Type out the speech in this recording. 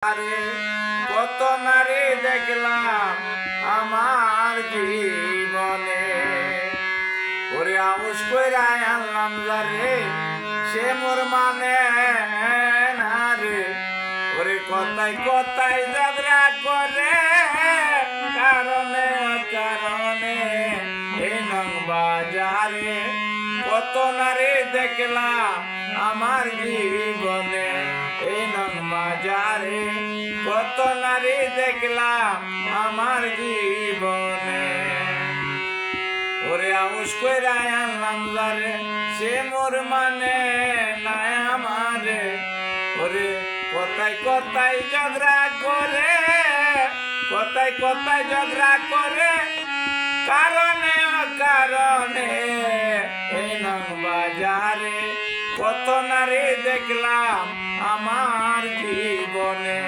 আরে কত নারী দেখলাম আমার জীবনে, ওরে আউস কইরা আনলাম যারে সে মোর মানে না রে। ওরে কথায় কথায় ঝগড়া করে কারণে কারণে এই নং বাজারে কত নারী দেখলাম আমার জীবনে, এই নং বাজারে কত নারী দেখলাম আমার জীবনে। ওরে আউস কইরা আনলাম যারে সে মোর মানে নাই আমারে। ওরে কথায় কথায় ঝগড়া করে, কথায় কথায় ঝগড়া করে কারণে অকারণে এই নং বাজারে কত নারী দেখলাম আমার জীবনে।